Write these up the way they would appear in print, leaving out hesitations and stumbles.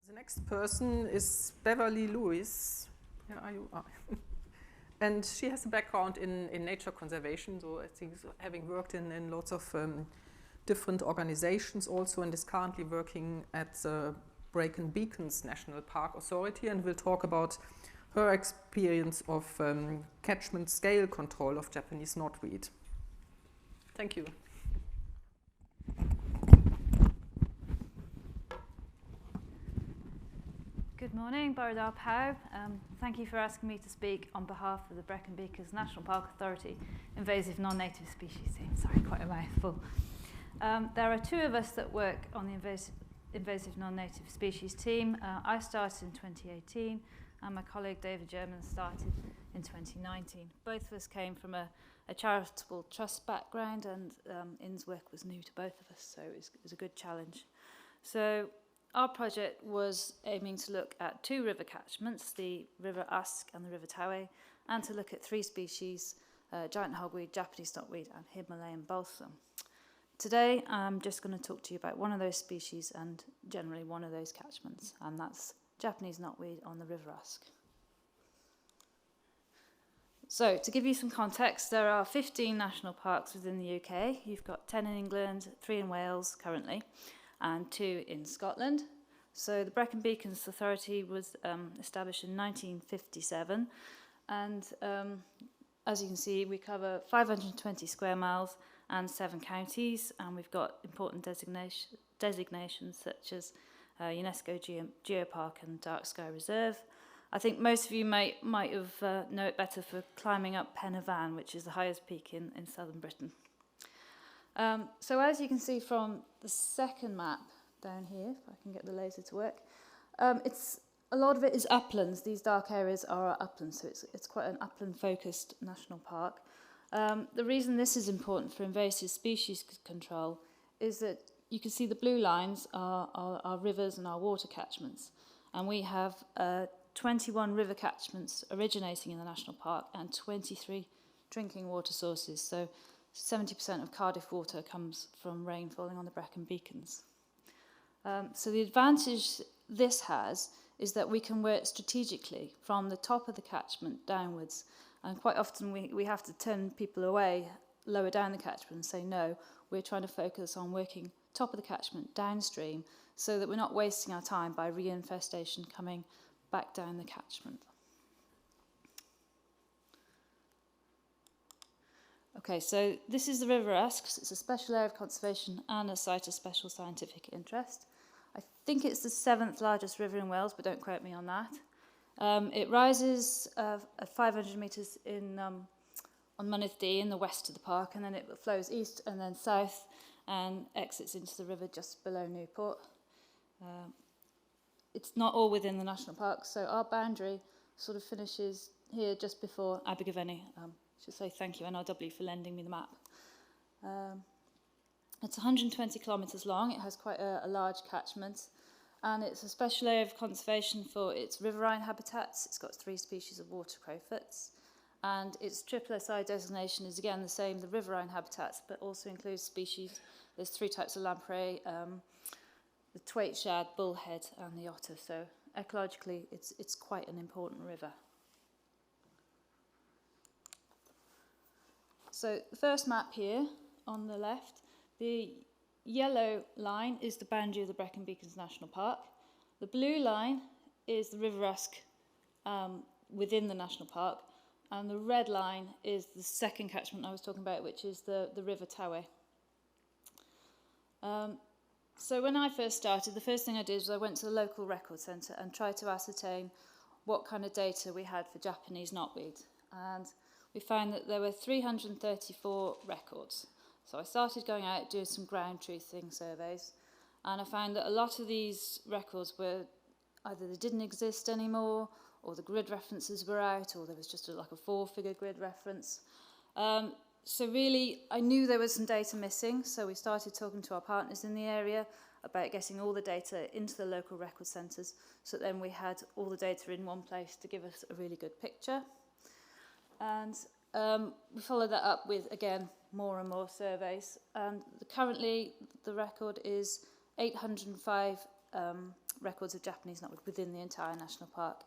The next person is Beverley Lewis. Where are you? Ah. And she has a background in nature conservation, so I think having worked in lots of different organizations also, and is currently working at the Brecon Beacons National Park Authority, and will talk about her experience of catchment scale control of Japanese knotweed. Thank you. Good morning, Borodar Pau. Thank you for asking me to speak on behalf of the Brecon Beacons National Park Authority Invasive Non-Native Species Team. Sorry, quite a mouthful. There are two of us that work on the invasive non-native species team. I started in 2018 and my colleague David German started in 2019. Both of us came from a charitable trust background, and IN's work was new to both of us, so it was a good challenge. So our project was aiming to look at two river catchments, the River Usk and the River Tawe, and to look at three species, giant hogweed, Japanese knotweed and Himalayan balsam. Today I'm just going to talk to you about one of those species and generally one of those catchments, and that's Japanese knotweed on the River Usk. So to give you some context, there are 15 national parks within the UK. You've got 10 in England, 3 in Wales currently, and 2 in Scotland. So the Brecon Beacons Authority was established in 1957, and as you can see, we cover 520 square miles and 7 counties, and we've got important designations such as UNESCO Geopark and Dark Sky Reserve. I think most of you might have know it better for climbing up Pen y Fan, which is the highest peak in southern Britain. So as you can see from the second map down here, if I can get the laser to work, a lot of it is uplands. These dark areas are uplands, so it's quite an upland-focused national park. The reason this is important for invasive species control is that you can see the blue lines are our rivers and our water catchments, and we have 21 river catchments originating in the national park and 23 drinking water sources. So 70% of Cardiff water comes from rain falling on the Brecon Beacons. So the advantage this has is that we can work strategically from the top of the catchment downwards, and quite often we have to turn people away lower down the catchment and say no, we're trying to focus on working top of the catchment downstream so that we're not wasting our time by reinfestation coming back down the catchment. Okay, so this is the River Usk. It's a special area of conservation and a site of special scientific interest. I think it's the 7th largest river in Wales, but don't quote me on that. It rises at 500 metres on Mynydd D in the west of the park, and then it flows east and then south and exits into the river just below Newport. It's not all within the national park, so our boundary sort of finishes here just before Abergavenny. I should say thank you NRW for lending me the map. It's 120 kilometres long. It has quite a large catchment, and it's a special area of conservation for its riverine habitats. It's got 3 species of water crowfoot's, and its SSSI designation is again the same, the riverine habitats, but also includes species. There's 3 types of lamprey, the thwaite shad, bullhead and the otter, so ecologically it's quite an important river. So the first map here on the left, the yellow line is the boundary of the Brecon Beacons National Park. The blue line is the River Usk within the national park, and the red line is the second catchment I was talking about, which is the River Tawe. So when I first started, the first thing I did was I went to the local record centre and tried to ascertain what kind of data we had for Japanese knotweed. And we found that there were 334 records. So I started going out doing some ground truthing surveys, and I found that a lot of these records were either they didn't exist anymore, or the grid references were out, or there was just like a 4-figure grid reference. So really, I knew there was some data missing, so we started talking to our partners in the area about getting all the data into the local record centres, so then we had all the data in one place to give us a really good picture. And we followed that up with, again, more and more surveys. And currently, the record is 805 records of Japanese knotweed within the entire national park.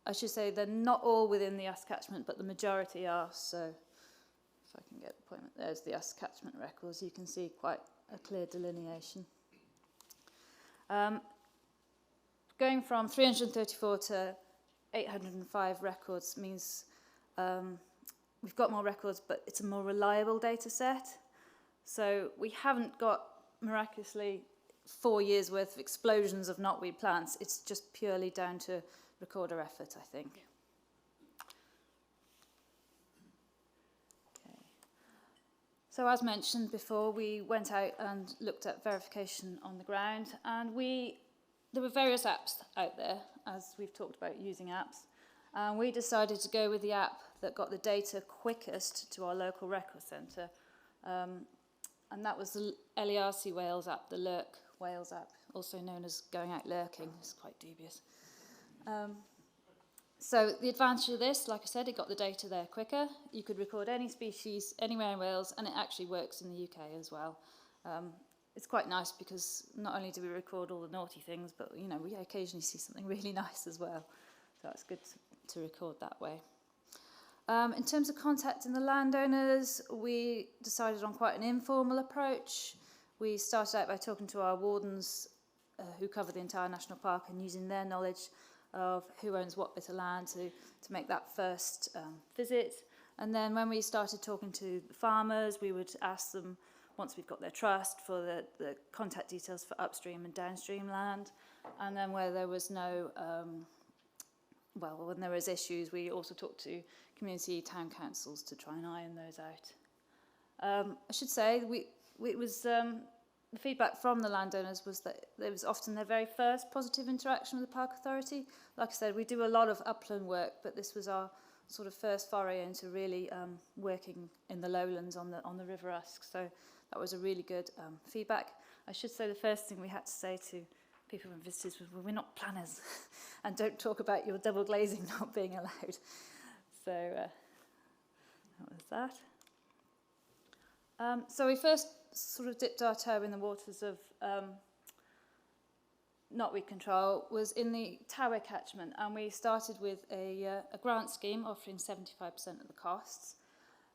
I should say they're not all within the Usk catchment, but the majority are. So if I can get the point, there's the Usk catchment records. You can see quite a clear delineation. Going from 334 to 805 records means we've got more records, but it's a more reliable data set. So we haven't got, miraculously, 4 years worth of explosions of knotweed plants. It's just purely down to recorder effort, I think. Okay. So as mentioned before, we went out and looked at verification on the ground, and there were various apps out there, as we've talked about using apps, and we decided to go with the app that got the data quickest to our local record centre. And that was the LERC Wales app, the Lurk Wales app, also known as Going Out Lurking. It's quite dubious. So the advantage of this, like I said, it got the data there quicker. You could record any species anywhere in Wales, and it actually works in the UK as well. It's quite nice because not only do we record all the naughty things, but we occasionally see something really nice as well. So it's good to record that way. In terms of contacting the landowners, we decided on quite an informal approach. We started out by talking to our wardens who cover the entire national park and using their knowledge of who owns what bit of land to make that first visit. And then when we started talking to the farmers, we would ask them, once we've got their trust, for the contact details for upstream and downstream land. And then where there was no, when there was issues, we also talked to community town councils to try and iron those out. I should say, the feedback from the landowners was that it was often their very first positive interaction with the Park Authority. Like I said, we do a lot of upland work, but this was our sort of first foray into really working in the lowlands on the River Usk. So that was a really good feedback. I should say the first thing we had to say to people and visitors was, well, we're not planners, and don't talk about your double glazing not being allowed. So that was that. So we first sort of dipped our toe in the waters of knotweed control was in the Tower catchment, and we started with a grant scheme offering 75% of the costs.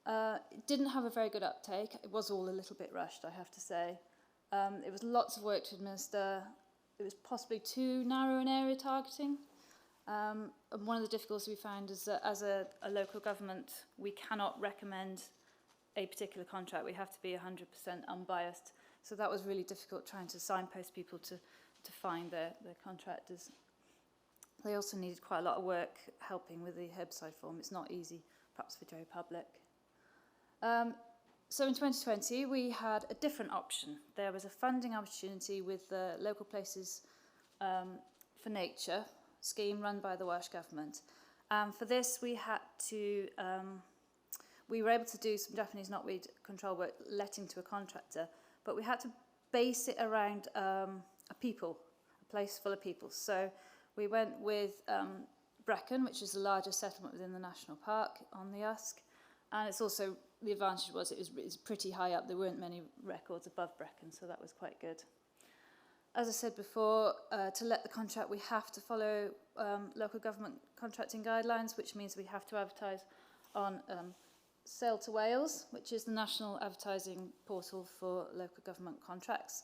It didn't have a very good uptake. It was all a little bit rushed, I have to say. It was lots of work to administer. It was possibly too narrow an area targeting. And one of the difficulties we found is that as a local government, we cannot recommend a particular contract. We have to be 100% unbiased. So that was really difficult, trying to signpost people to find their contractors. They also needed quite a lot of work helping with the herbicide form. It's not easy, perhaps for Joe Public. So in 2020, we had a different option. There was a funding opportunity with the Local Places for Nature scheme run by the Welsh Government. For this, we had to, we were able to do some Japanese knotweed control work letting to a contractor, but we had to base it around a place full of people. So we went with Brecon, which is the largest settlement within the national park on the Usk, and it's also, the advantage was it was pretty high up. There weren't many records above Brecon, so that was quite good. As I said before, to let the contract, we have to follow local government contracting guidelines, which means we have to advertise on Sale to Wales, which is the national advertising portal for local government contracts.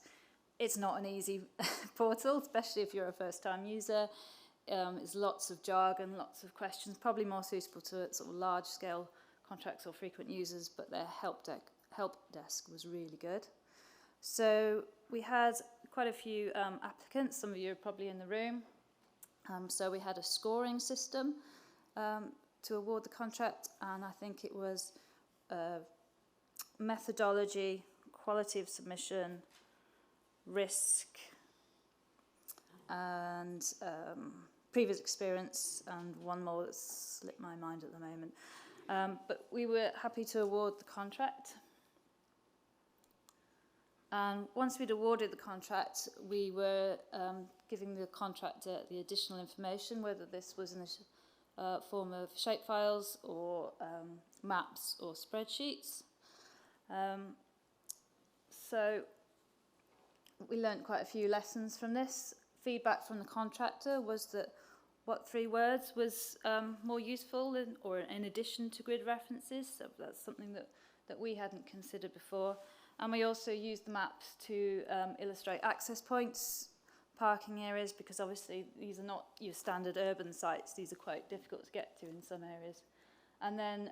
It's not an easy portal, especially if you're a first-time user. It's lots of jargon, lots of questions, probably more suitable to sort of large-scale contracts or frequent users, but their help desk was really good. So we had quite a few applicants. Some of you are probably in the room. So we had a scoring system to award the contract, and I think it was methodology, quality of submission, risk, and previous experience, and one more that's slipped my mind at the moment. But we were happy to award the contract. And once we'd awarded the contract, we were giving the contractor the additional information, whether this was in the form of shapefiles or maps or spreadsheets. So we learned quite a few lessons from this. feedback from the contractor was that what 3 words was more useful or in addition to grid references. So that's something that we hadn't considered before. And we also used the maps to illustrate access points, parking areas, because obviously these are not your standard urban sites. These are quite difficult to get to in some areas. And then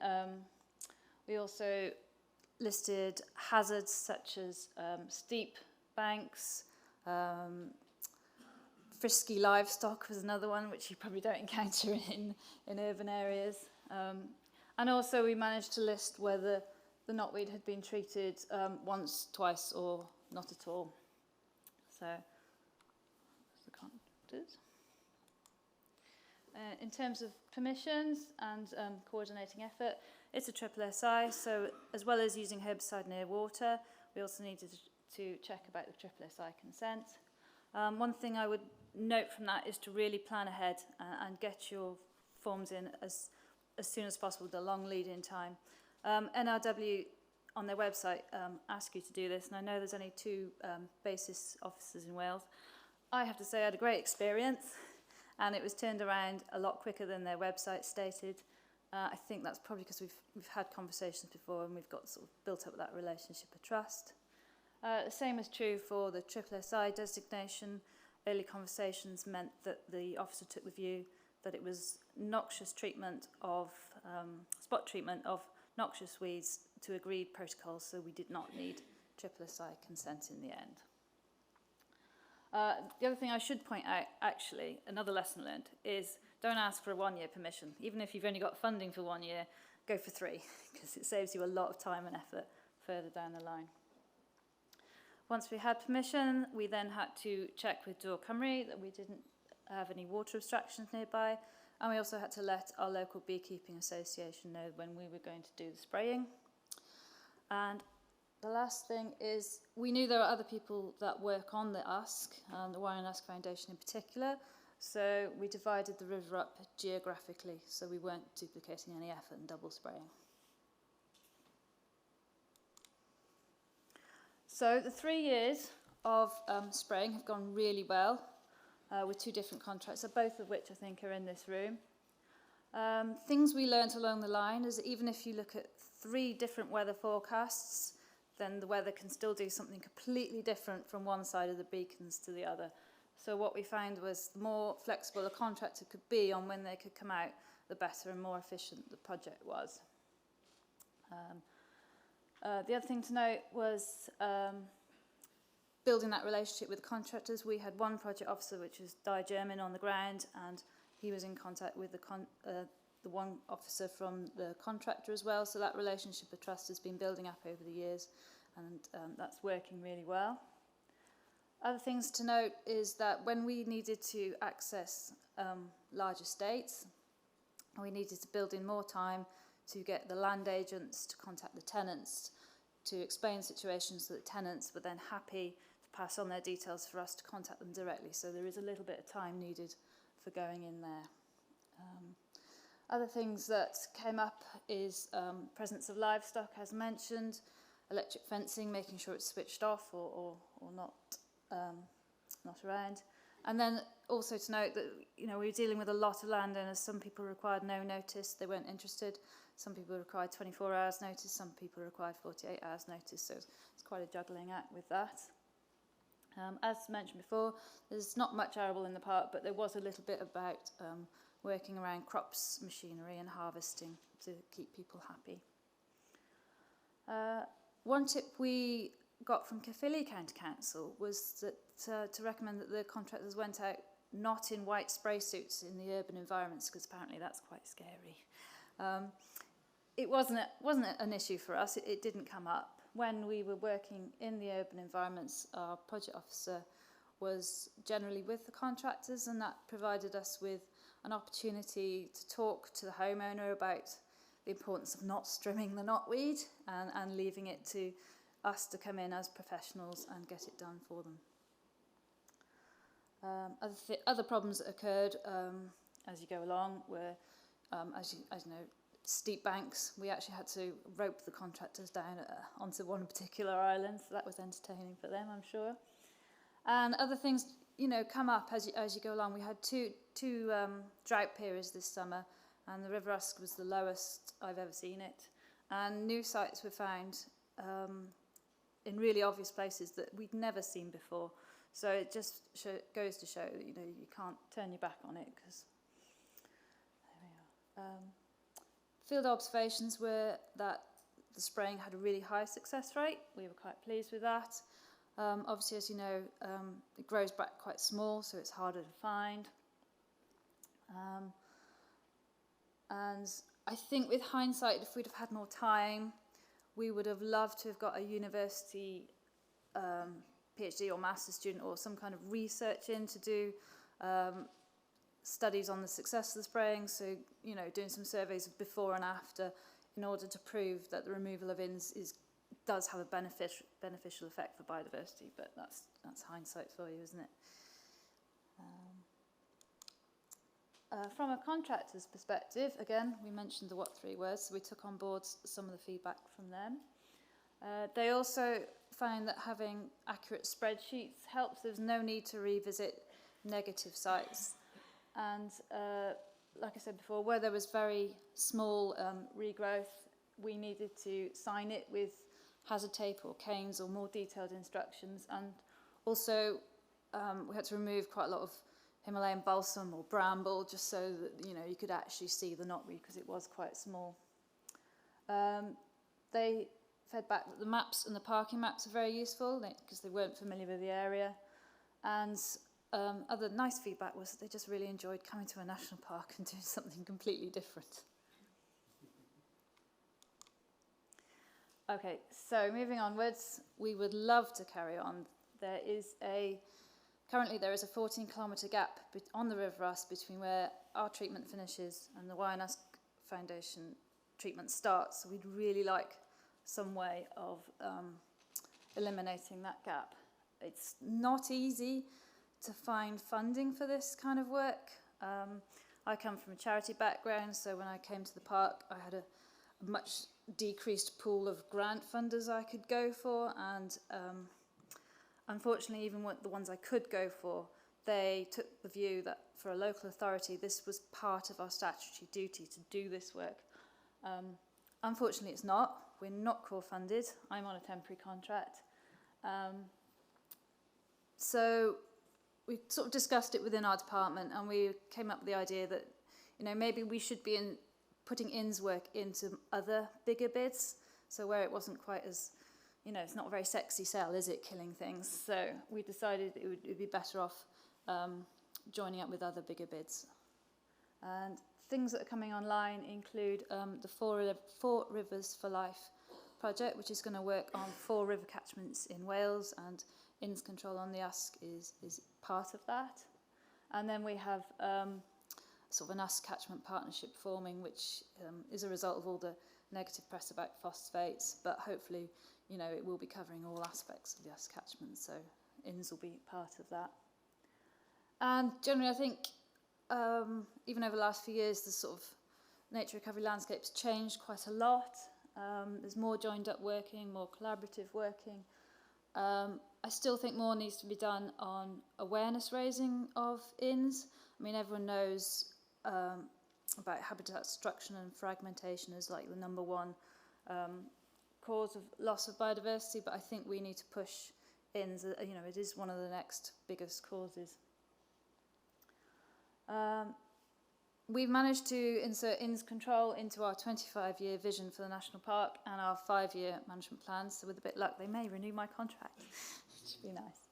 we also listed hazards such as steep banks, frisky livestock was another one, which you probably don't encounter in urban areas. And also we managed to list whether the knotweed had been treated once, twice, or not at all. So that's the contractors. In terms of permissions and coordinating effort, it's a triple SI, so as well as using herbicide near water, we also needed to check about the triple SI consent. One thing I would note from that is to really plan ahead and get your forms in as soon as possible with a long lead-in time. NRW on their website ask you to do this, and I know there's only 2 basis officers in Wales. I have to say I had a great experience, and it was turned around a lot quicker than their website stated. I think that's probably because we've had conversations before and we've got sort of built up that relationship of trust. The same is true for the triple SI designation. Early conversations meant that the officer took the view that it was noxious treatment of, spot treatment of noxious weeds to agreed protocols, so we did not need triple SI consent in the end. The other thing I should point out, actually, another lesson learned, is don't ask for a 1-year permission. Even if you've only got funding for 1 year, go for 3, because it saves you a lot of time and effort further down the line. Once we had permission, we then had to check with Dŵr Cymru that we didn't have any water abstractions nearby, and we also had to let our local beekeeping association know when we were going to do the spraying. And the last thing is, we knew there are other people that work on the USC, the Wine and Usk Foundation in particular, so we divided the river up geographically, so we weren't duplicating any effort and double spraying. So the 3 years of spraying have gone really well with 2 different contracts, both of which I think are in this room. Things we learnt along the line is that even if you look at 3 different weather forecasts, then the weather can still do something completely different from one side of the beacons to the other. So what we found was the more flexible a contractor could be on when they could come out, the better and more efficient the project was. The other thing to note was building that relationship with the contractors. We had one project officer, which was Di German, on the ground, and he was in contact with the one officer from the contractor as well. So that relationship of trust has been building up over the years, and that's working really well. Other things to note is that when we needed to access large estates, we needed to build in more time to get the land agents to contact the tenants, to explain situations so that tenants were then happy to pass on their details for us to contact them directly. So there is a little bit of time needed for going in there. Other things that came up is presence of livestock, as mentioned, electric fencing, making sure it's switched off or not around. And then also to note that, you know, we were dealing with a lot of landowners. Some people required no notice, they weren't interested. Some people required 24 hours notice, some people required 48 hours notice, so it's quite a juggling act with that. As mentioned before, there's not much arable in the park, but there was a little bit about working around crops, machinery and harvesting to keep people happy. One tip we got from Caerphilly County Council was that to recommend that the contractors went out not in white spray suits in the urban environments, because apparently that's quite scary. It wasn't an issue for us, it didn't come up. When we were working in the urban environments, our project officer was generally with the contractors, and that provided us with an opportunity to talk to the homeowner about the importance of not trimming the knotweed and leaving it to us to come in as professionals and get it done for them. Other problems that occurred as you go along were, as you know, steep banks. We actually had to rope the contractors down onto one particular island, so that was entertaining for them, I'm sure. And other things come up as you go along. We had two drought periods this summer, and the River Usk was the lowest I've ever seen it. And new sites were found in really obvious places that we'd never seen before. So it just goes to show that you can't turn your back on it, because there we are. Field observations were that the spraying had a really high success rate. We were quite pleased with that. Obviously, as you know, it grows back quite small, so it's harder to find. And I think with hindsight, if we'd have had more time, we would have loved to have got a university PhD or master's student or some kind of research in to do studies on the success of the spraying. So, doing some surveys of before and after in order to prove that the removal of inns does have a beneficial effect for biodiversity. But that's hindsight for you, isn't it? From a contractor's perspective, again, we mentioned the what three words, so we took on board some of the feedback from them. They also found that having accurate spreadsheets helps. There's no need to revisit negative sites. And like I said before, where there was very small regrowth, we needed to sign it with hazard tape or canes or more detailed instructions. And also, we had to remove quite a lot of Himalayan balsam or bramble, just so that you could actually see the knotweed, because it was quite small. They fed back that the maps and the parking maps are very useful because they weren't familiar with the area. And other nice feedback was that they just really enjoyed coming to a national park and doing something completely different. Okay, so moving onwards, we would love to carry on. Currently there is a 14-kilometre gap on the River Usk between where our treatment finishes and the Usk Foundation treatment starts. So we'd really like some way of eliminating that gap. It's not easy to find funding for this kind of work. I come from a charity background, so when I came to the park, I had a much decreased pool of grant funders I could go for, and unfortunately, even the ones I could go for, they took the view that for a local authority, this was part of our statutory duty to do this work. Unfortunately, it's not. We're not core funded. I'm on a temporary contract. So we sort of discussed it within our department, and we came up with the idea that, maybe we should be putting inns work into other bigger bids. So where it wasn't quite as, it's not a very sexy sell, is it, killing things? So we decided it would be better off joining up with other bigger bids. And things that are coming online include the Four Rivers for Life project, which is going to work on 4 river catchments in Wales, and inns control on the Usk is part of that. And then we have sort of an Usk catchment partnership forming, which is a result of all the negative press about phosphates, but hopefully, it will be covering all aspects of the Usk catchment, so inns will be part of that. And generally, I think, even over the last few years, the sort of nature recovery landscape's changed quite a lot. There's more joined up working, more collaborative working. I still think more needs to be done on awareness raising of inns. I mean, everyone knows about habitat destruction and fragmentation as like the number one cause of loss of biodiversity, but I think we need to push inns. It is one of the next biggest causes. We've managed to insert inns control into our 25-year vision for the national park and our 5-year management plans, so with a bit of luck they may renew my contract, which would be nice.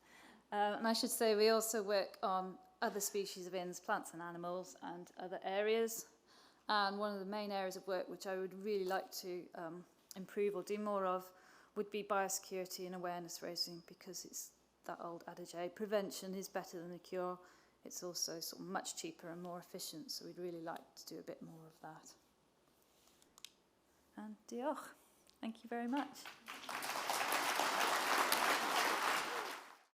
And I should say we also work on other species of inns, plants and animals, and other areas. And one of the main areas of work which I would really like to improve or do more of would be biosecurity and awareness raising, because it's that old adage, prevention is better than the cure. It's also sort of much cheaper and more efficient, so we'd really like to do a bit more of that. And diolch. Thank you very much.